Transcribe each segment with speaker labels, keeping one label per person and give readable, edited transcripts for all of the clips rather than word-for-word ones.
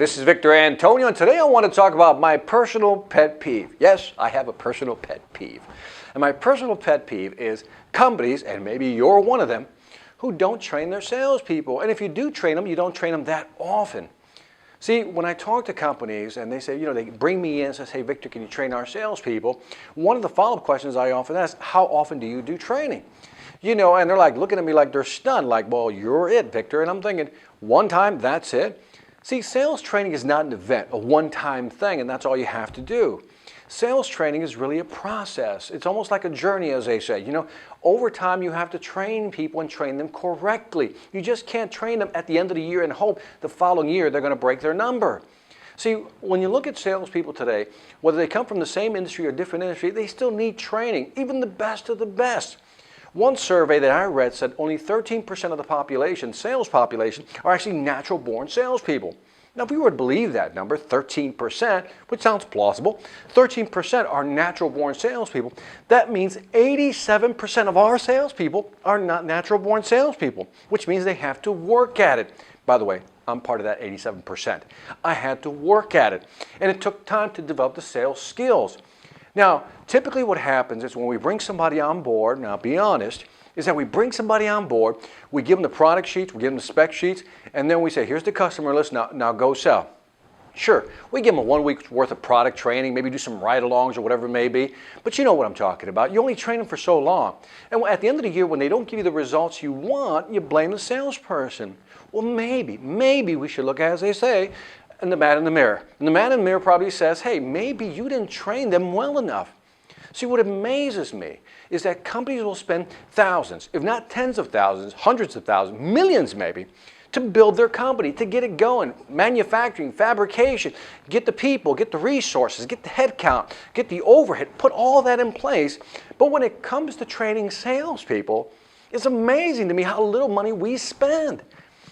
Speaker 1: this is Victor Antonio, and today I want to talk about my personal pet peeve. Yes, I have a personal pet peeve. And my personal pet peeve is companies, and maybe you're one of them, who don't train their salespeople. And if you do train them, you don't train them that often. See, when I talk to companies and they say, they bring me in and say, hey, Victor, can you train our salespeople? One of the follow-up questions I often ask, how often do you do training? And they're like looking at me like they're stunned, like, well, you're it, Victor. And I'm thinking, one time, that's it. See, sales training is not an event, a one-time thing, and that's all you have to do. Sales training is really a process. It's almost like a journey, as they say. Over time you have to train people and train them correctly. You just can't train them at the end of the year and hope the following year they're going to break their number. See, when you look at salespeople today, whether they come from the same industry or different industry, they still need training, even the best of the best. One survey that I read said only 13% of the population, sales population, are actually natural-born salespeople. Now, if we were to believe that number, 13%, which sounds plausible, 13% are natural-born salespeople. That means 87% of our salespeople are not natural-born salespeople, which means they have to work at it. By the way, I'm part of that 87%. I had to work at it, and it took time to develop the sales skills. Now, typically what happens is when we bring somebody on board, now be honest, is that we bring somebody on board, we give them the product sheets, we give them the spec sheets, and then we say, here's the customer list, now go sell. Sure, we give them a 1 week's worth of product training, maybe do some ride-alongs or whatever it may be, but you know what I'm talking about. You only train them for so long. And at the end of the year, when they don't give you the results you want, you blame the salesperson. Well, maybe we should look at, as they say, and the man in the mirror. And the man in the mirror probably says, hey, maybe you didn't train them well enough. See, what amazes me is that companies will spend thousands, if not tens of thousands, hundreds of thousands, millions maybe, to build their company, to get it going. Manufacturing, fabrication, get the people, get the resources, get the headcount, get the overhead, put all that in place. But when it comes to training salespeople, it's amazing to me how little money we spend.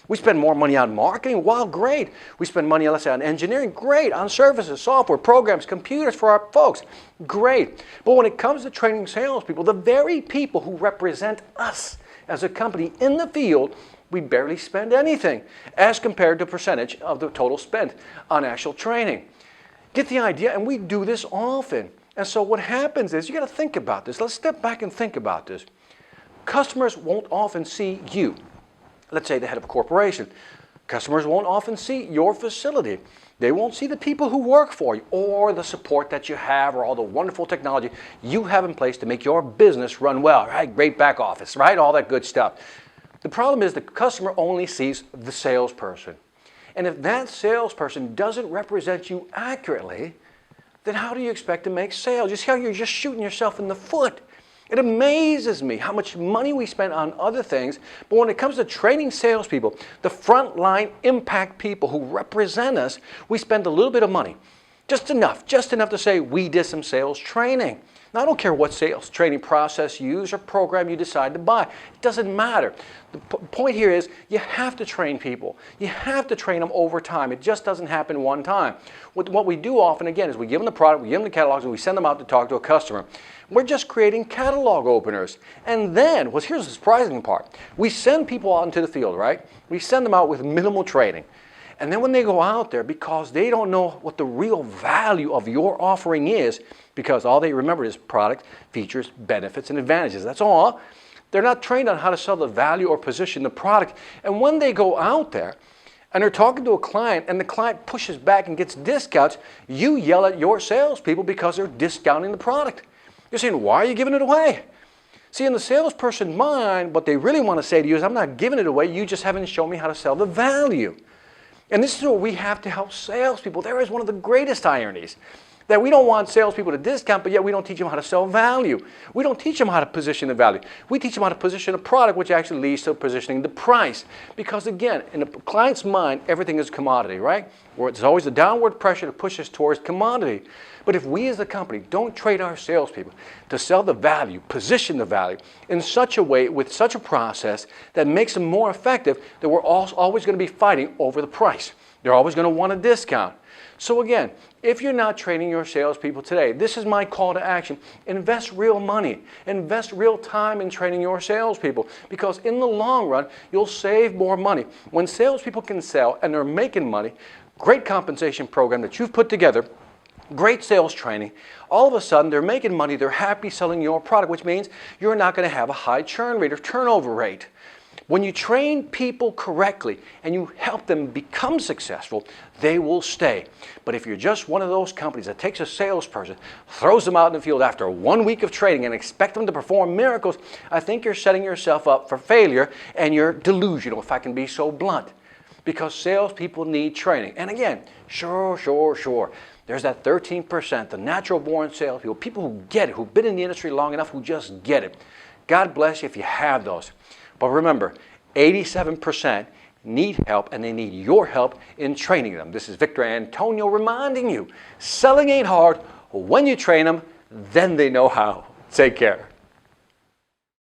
Speaker 1: We spend more money on marketing, wow, great. We spend money, let's say, on engineering, great. On services, software, programs, computers for our folks, great. But when it comes to training salespeople, the very people who represent us as a company in the field, we barely spend anything as compared to percentage of the total spent on actual training. Get the idea? And we do this often. And so what happens is, you got to think about this. Let's step back and think about this. Customers won't often see you. Let's say the head of a corporation. Customers won't often see your facility. They won't see the people who work for you or the support that you have or all the wonderful technology you have in place to make your business run well, right? Great back office, right? All that good stuff. The problem is the customer only sees the salesperson. And if that salesperson doesn't represent you accurately, then how do you expect to make sales? You see how you're just shooting yourself in the foot. It amazes me how much money we spend on other things, but when it comes to training salespeople, the frontline impact people who represent us, we spend a little bit of money. Just enough to say we did some sales training. Now, I don't care what sales training process you use or program you decide to buy. It doesn't matter. The point here is you have to train people. You have to train them over time. It just doesn't happen one time. What we do often, again, is we give them the product, we give them the catalogs, and we send them out to talk to a customer. We're just creating catalog openers. And then, here's the surprising part. We send people out into the field, right? We send them out with minimal training. And then when they go out there, because they don't know what the real value of your offering is, because all they remember is product, features, benefits, and advantages. That's all. They're not trained on how to sell the value or position the product. And when they go out there and they're talking to a client and the client pushes back and gets discounts, you yell at your salespeople because they're discounting the product. You're saying, why are you giving it away? See, in the salesperson's mind, what they really want to say to you is, I'm not giving it away, you just haven't shown me how to sell the value. And this is what we have to help salespeople. There is one of the greatest ironies, that we don't want salespeople to discount, but yet we don't teach them how to sell value. We don't teach them how to position the value. We teach them how to position a product, which actually leads to positioning the price. Because again, in the client's mind, everything is commodity, right? Where there's always the downward pressure to push us towards commodity. But if we as a company don't train our salespeople to sell the value, position the value in such a way, with such a process that makes them more effective, that we're always going to be fighting over the price. They're always going to want a discount. So again, if you're not training your salespeople today, this is my call to action. Invest real money. Invest real time in training your salespeople, because in the long run, you'll save more money. When salespeople can sell and they're making money, great compensation program that you've put together, great sales training, all of a sudden they're making money, they're happy selling your product, which means you're not going to have a high churn rate or turnover rate. When you train people correctly and you help them become successful, they will stay. But if you're just one of those companies that takes a salesperson, throws them out in the field after 1 week of training and expect them to perform miracles, I think you're setting yourself up for failure and you're delusional, if I can be so blunt. Because salespeople need training. And again, sure. There's that 13%, the natural born salespeople, people who get it, who've been in the industry long enough, who just get it. God bless you if you have those. But remember, 87% need help, and they need your help in training them. This is Victor Antonio reminding you, selling ain't hard. When you train them, then they know how. Take care.